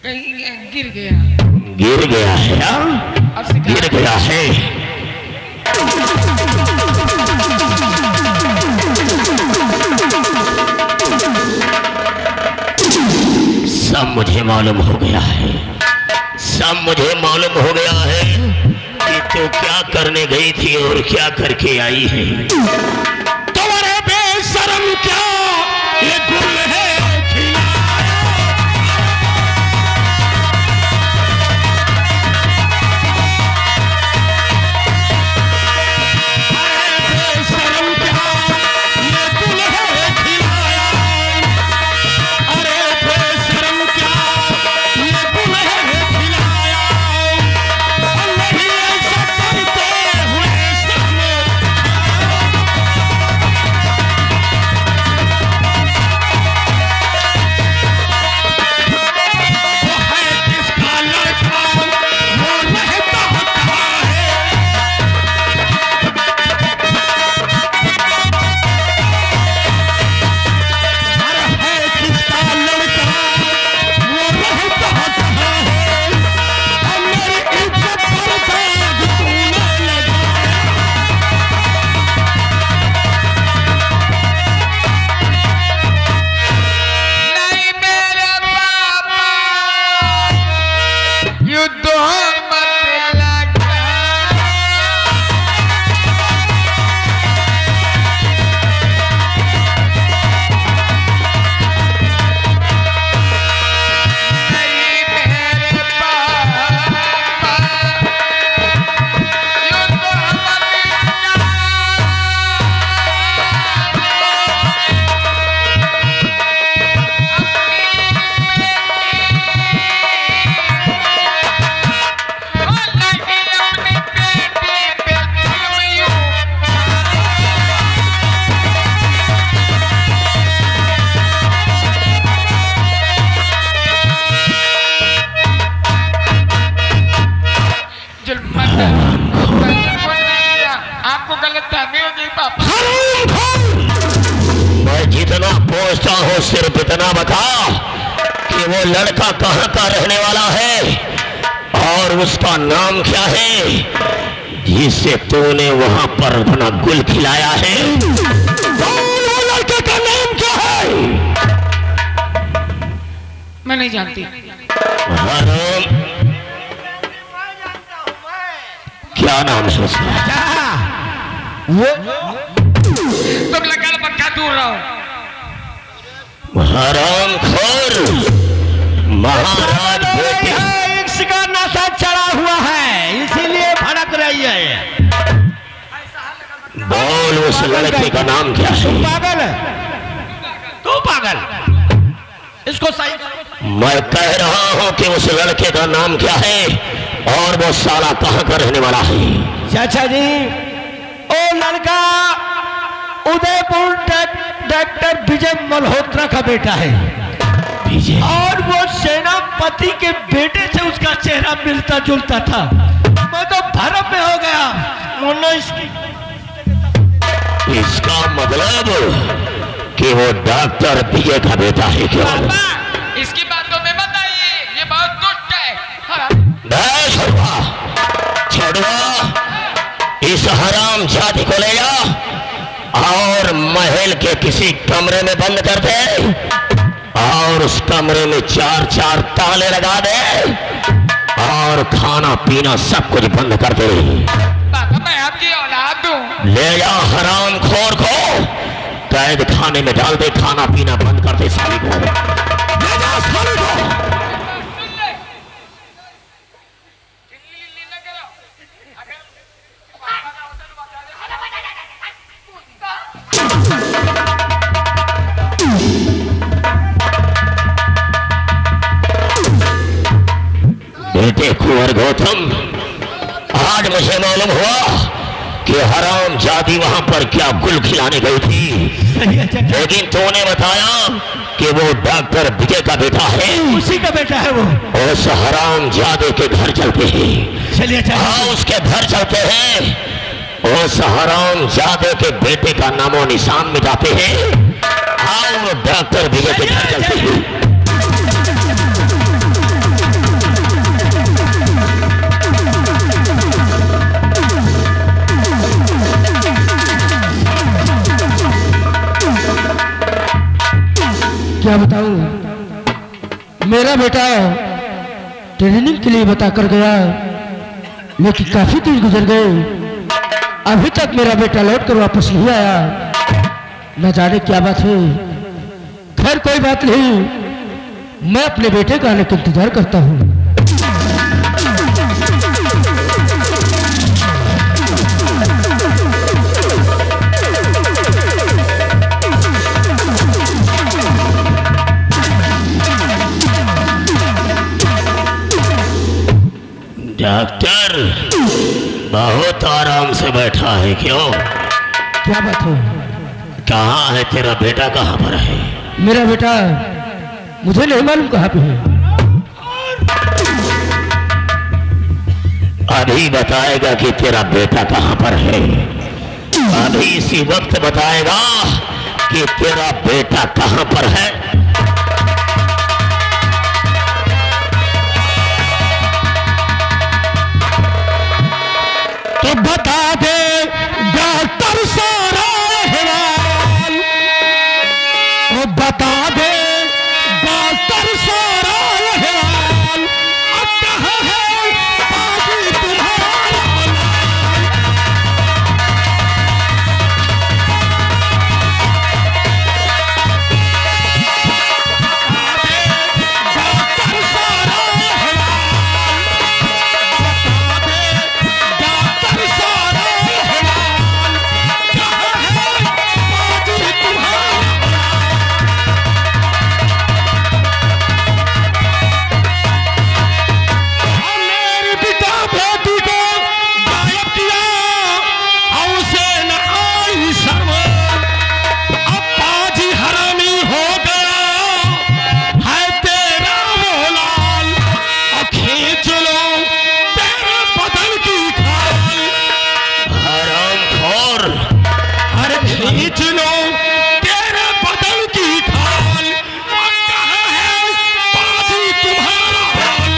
कहीं गिर गया। गिर गया है? गिर गया है। सब मुझे मालूम हो गया है, सब मुझे मालूम हो गया है कि तू क्या करने गई थी और क्या करके आई है। तुम्हारे बेशरम क्या ये गुल है आपको गलत फहमी हो गई पापा। मैं जितना पूछता हूँ सिर्फ इतना बता कि वो लड़का कहाँ का रहने वाला है और उसका नाम क्या है जिसे तूने वहां पर अपना गुल खिलाया है। वो लड़के का नाम क्या है? मैं नहीं जानती। क्या नाम है उसका? वो तुम लगा पक्का दूर रहो। हराम खोर महाराज बेटे इसका नशा चढ़ा हुआ है इसीलिए भड़क रही है। बोल उस लड़के का नाम क्या है? पागल है तू, पागल। इसको सही मैं कह रहा हूं कि उस लड़के का नाम क्या है और वो साला कहां का रहने वाला है? चाचा जी ओ लड़का उदयपुर डॉक्टर विजय मल्होत्रा का बेटा है। विजय? और वो सेनापति के बेटे से उसका चेहरा मिलता जुलता था। मैं तो भरम में हो गया। मुन्ना इसका मतलब कि वो डॉक्टर विजय का बेटा है क्या? पापा इसकी बातों में मत आइए, ये बहुत दुष्ट है। छोड़वा इस हराम जाति को ले जा और महल के किसी कमरे में बंद कर दे और उस कमरे में 4-4 ताले लगा दे और खाना पीना सब कुछ बंद कर दे। पापा मैं आपकी औलाद हूँ। ले जा हराम खोर को कैद खाने में डाल दे, खाना पीना बंद कर दे साली को। ले जा साली को। बेटे कुंवर गौतम, आज मुझे मालूम हुआ कि हराम जादी वहां पर क्या गुल खिलाने गई थी, लेकिन तूने बताया कि वो डॉक्टर विजय का बेटा है। उसी का बेटा है वो। उस हराम जादे के घर चलते हैं। चलिए हाँ उसके घर चलते हैं। उस हराम जादे के बेटे का नामो निशान मिटाते हैं। हाँ वो डॉक्टर विजय के घर चलते हैं। क्या बताऊं, मेरा बेटा ट्रेनिंग के लिए बता कर गया, लेकिन काफी दिन गुजर गए, अभी तक मेरा बेटा लौट कर वापस नहीं आया। न जाने क्या बात है। खैर कोई बात नहीं, मैं अपने बेटे का आने का इंतजार करता हूँ। डॉक्टर बहुत आराम से बैठा है, क्यों? क्या बात है? कहाँ है तेरा बेटा, कहाँ पर है? मेरा बेटा मुझे नहीं मालूम कहाँ पे है। अभी बताएगा कि तेरा बेटा कहाँ पर है। अभी इसी वक्त बताएगा कि तेरा बेटा कहाँ पर है। तो बता दे डॉक्टर सारा अहवाल, वो बता दे डॉक्टर सारा अहवाल, अब कहाँ है पाजी तुम्हारा? डॉक्टर सारा अहवाल, डॉक्टर सारा अहवाल, कहाँ है पाजी तुम्हारा? मेरी पिता बेटी को गायब किया और उसे न आई शर्म। अब पाजी हरामी हो गया है तेरा वो लाल, और खींच लो तेरे बदन की खाल। हरामखोर, अरे खींच लो तेरे बदन की खाल, और कहाँ है पाजी तुम्हारा लाल?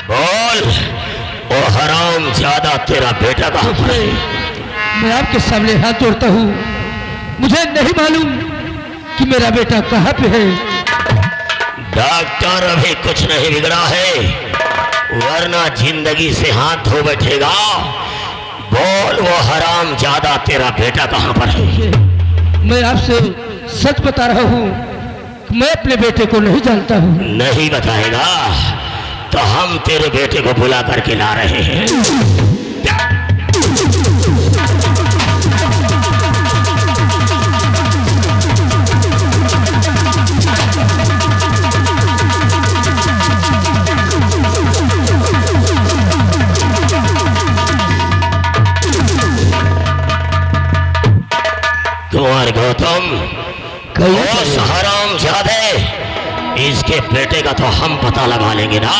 बोल, वो हराम ज्यादा तेरा बेटा कहाँ पर है? मैं आपके सामने हाथ जोड़ता हूँ, मुझे नहीं मालूम कि मेरा बेटा कहाँ पे है। डॉक्टर अभी कुछ नहीं बिगड़ा है, वरना जिंदगी से हाथ धो बैठेगा। बोल, वो हराम ज्यादा तेरा बेटा कहाँ पर है? मैं आपसे सच बता रहा हूँ, मैं अपने बेटे को नहीं जानता हूँ। नहीं बताएगा तो हम तेरे बेटे को बुला करके ला रहे हैं। कुंवर गौतम, उस हराम ज्यादा इसके बेटे का तो हम पता लगा लेंगे ना।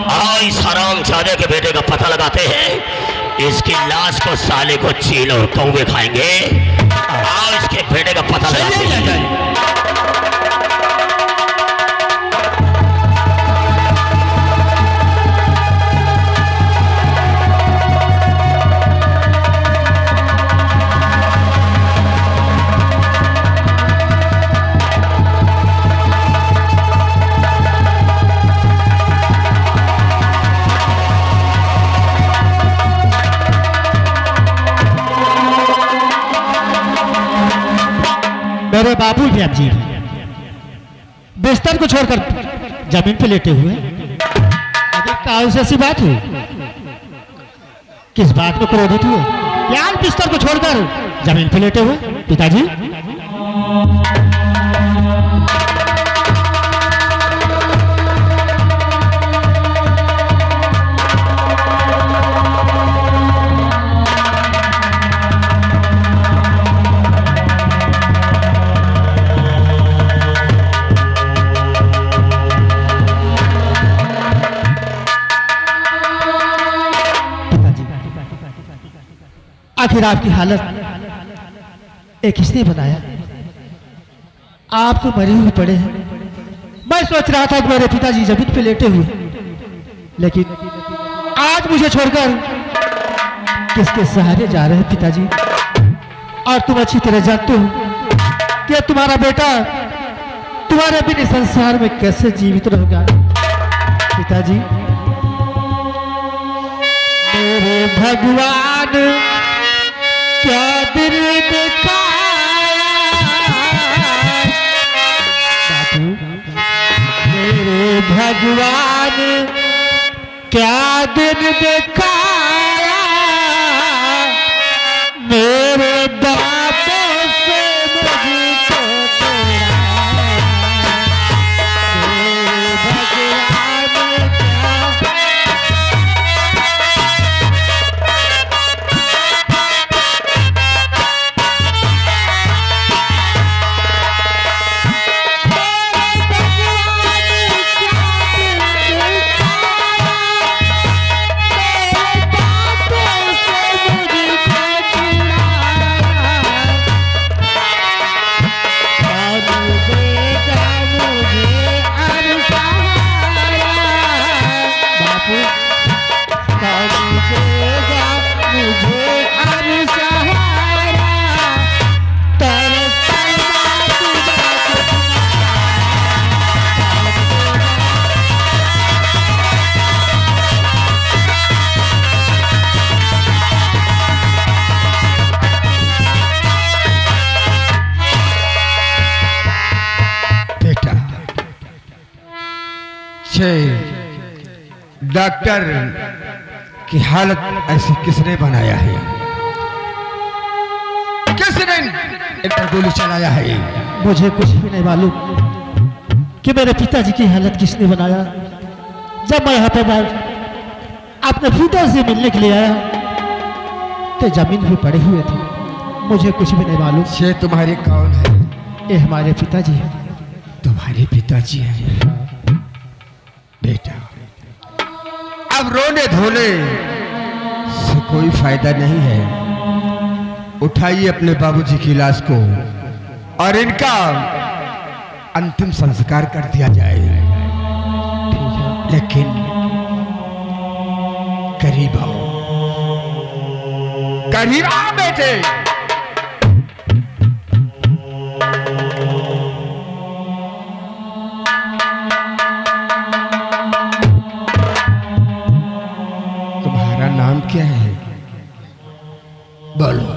आओ इस हराम ज्यादा के बेटे का पता लगाते हैं। इसकी लाश को साले को चील और कौवे खाएंगे। आओ इसके बेटे का पता लगाते हैं। मेरे बाबू भी आप जी बिस्तर को छोड़कर जमीन पे लेटे हुए। अभी काल से ऐसी बात हुई, किस बात में क्रोधित हुए? क्या बिस्तर को छोड़कर जमीन पे लेटे हुए पिताजी? आखिर आपकी हालत एक किसने बताया? आप तो मरे हुए पड़े हैं। मैं सोच रहा था कि मेरे पिताजी जमीन पे लेटे हुए, लेकिन आज मुझे छोड़कर किसके सहारे जा रहे हैं पिताजी? और तुम अच्छी तरह जानते हो कि तुम्हारा बेटा तुम्हारे बिना संसार में कैसे जीवित रहेगा। पिताजी, मेरे भगवान क्या दिन दिखाया, बापू मेरे भगवान क्या दिन दिखाया, मेरे बापों से मुझको छुड़ाया, मेरे भगवान क्या। डॉक्टर की हालत ऐसी किसने बनाया है? किसने इन पर गोली चलाया है? मुझे कुछ भी नहीं मालूम कि मेरे पिताजी की हालत किसने बनाया। जब मैं यहाँ पे अपने पिता से मिलने के लिए आया तो जमीन भी पड़े हुए थे। मुझे कुछ भी नहीं मालूम। ये तुम्हारे कौन है? ये हमारे पिताजी हैं। तुम्हारे पिताजी हैं? बेटा, अब रोने धोने से कोई फायदा नहीं है। उठाइए अपने बाबूजी की लाश को और इनका अंतिम संस्कार कर दिया जाए। लेकिन करीब आओ, करीब आओ बेटे। नाम क्या है? बोलो,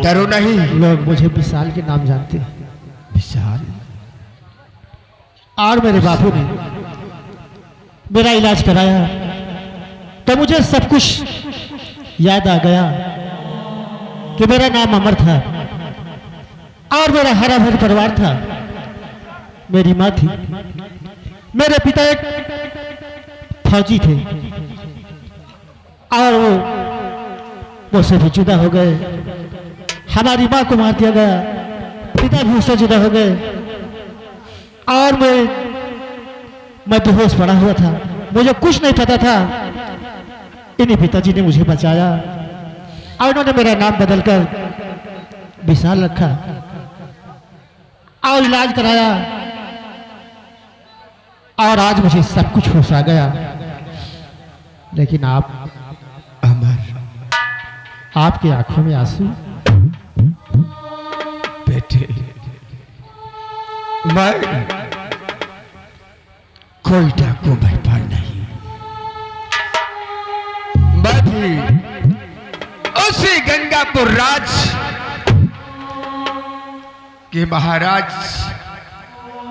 डरो नहीं। लोग मुझे विशाल के नाम जानते हैं। विशाल? और मेरे बापू ने मेरा इलाज कराया तो मुझे सब कुछ याद आ गया कि मेरा नाम अमर था और मेरा हरा भरा परिवार था। मेरी माँ थी, मेरे पिता एक फौजी थे और वो मुझसे भी जुदा हो गए। हमारी माँ को मार दिया गया, पिता भी उससे जुदा हो गए और मैं बेहोश पड़ा हुआ था। मुझे कुछ नहीं पता था। इन्हीं पिताजी ने मुझे बचाया और उन्होंने मेरा नाम बदलकर विशाल रखा और इलाज कराया और आज मुझे सब कुछ होश आ गया। लेकिन आप अमर, आपकी आंखों में आंसू। बेटे, मैं कोई डाकू व्यापार नहीं, मैं भी उसी गंगापुर राज के महाराज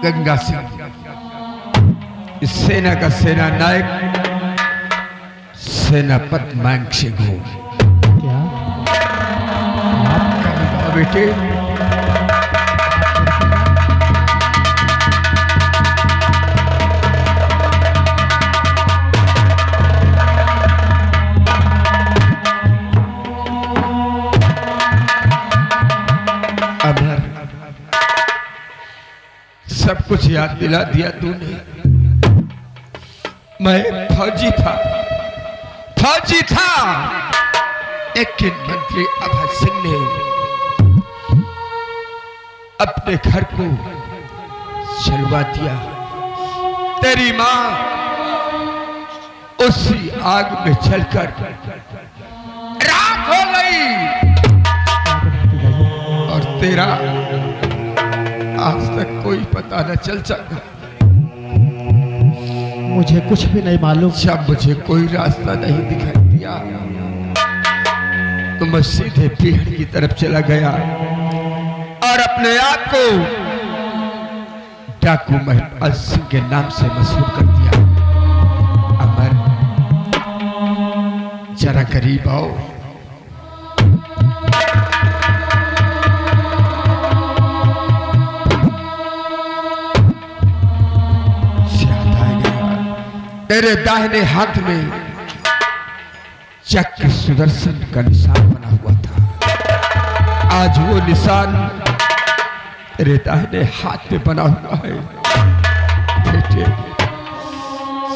गंगा सिंह, इस सेना का सेना नायक सेनापत मांग सिंह हूं। क्या बेटे? अमर, सब कुछ याद दिला दिया तूने। मैं फौजी था, लेकिन मंत्री अभय सिंह ने अपने घर को जलवा दिया। तेरी मां उसी आग में जलकर तेरा आज तक कोई पता न चल सका। मुझे कुछ भी नहीं मालूम। जब मुझे कोई रास्ता नहीं दिखाई दिया तो मैं सीधे पेड़ की तरफ चला गया और अपने आप को डाकू महिपाल सिंह के नाम से मशहूर कर दिया। अमर, जरा करीब आओ। तेरे दाहिने हाथ में चक्र सुदर्शन का निशान बना हुआ था। आज वो निशान तेरे दाहिने हाथ पे बना हुआ है। बेटे,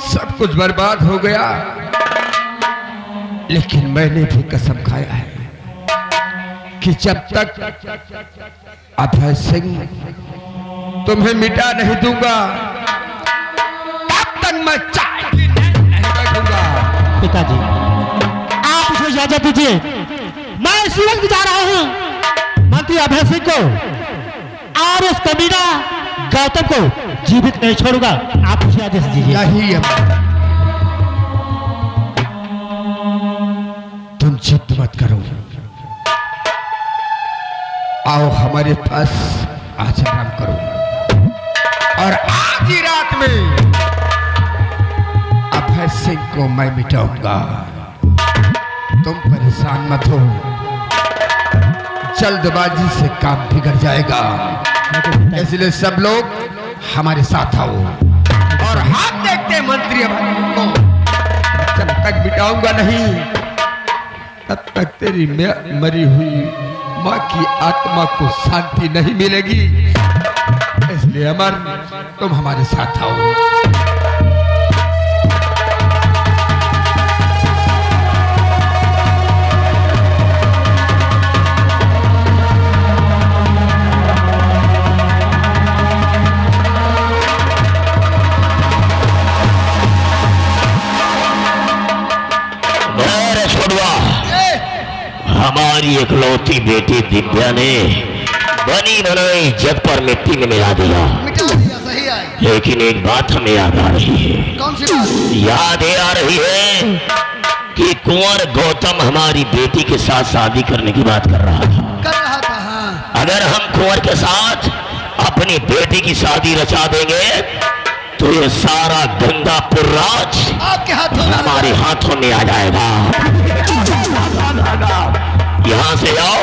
सब कुछ बर्बाद हो गया, लेकिन मैंने भी कसम खाया है कि जब तक अभय सिंह तुम्हें मिटा नहीं दूंगा तब तक मैं चाय की नहीं बैठूंगा। पिताजी, आप उसे इजाजत दीजिए। मैं इसी वक्त जा रहा हूँ मंत्री अभय सिंह को और उस कमीना गौतम को जीवित नहीं छोड़ूंगा। आप उसे आदेश दीजिए। यही है। तुम जिद मत करो, आओ हमारे पास आज आराम करो और आज ही रात में अभय सिंह को मैं मिटाऊंगा। तुम परेशान मत हो, जल्दबाजी से काम बिगड़ जाएगा, इसलिए सब लोग हमारे साथ आओ और हाथ देखते मंत्री अभय को। जब तक मिटाऊंगा नहीं तब तक तेरी मरी हुई माँ की आत्मा को शांति नहीं मिलेगी। इसलिए अमर, तुम हमारे साथ आओ। हमारी इकलौती बेटी दिव्या ने बनी बनाई जग पर मिट्टी में मिला दिया। सही है। लेकिन एक बात हमें याद आ रही है। कौन सी बात? याद ये आ रही है कि कुंवर गौतम हमारी बेटी के साथ शादी करने की बात कर रहा था। हाँ। अगर हम कुंवर के साथ अपनी बेटी की शादी रचा देंगे तो ये सारा गंगापुर राज आपके हाथों में हमारे हाथों में आ जाएगा। यहां से आओ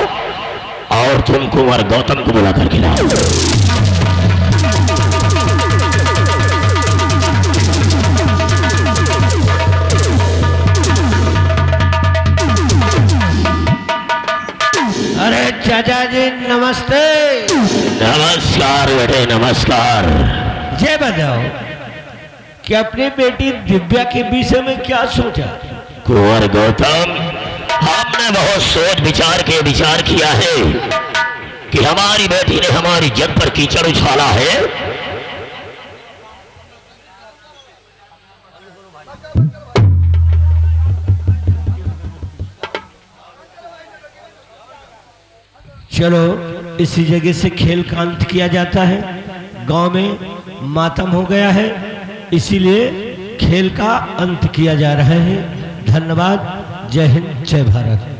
और तुम कुंवर गौतम को बुला करके लाओ। अरे चाचा जी नमस्ते। नमस्कार बेटे, नमस्कार। ये बताओ कि अपनी बेटी दिव्या के विषय में क्या सोचा? कुंवर गौतम, हमने बहुत सोच विचार किया है कि हमारी बेटी ने हमारी जग पर कीचड़ उछाला है। चलो इसी जगह से खेल का अंत किया जाता है। गांव में मातम हो गया है, इसीलिए खेल का अंत किया जा रहा है। धन्यवाद। जय हिंद, जय भारत।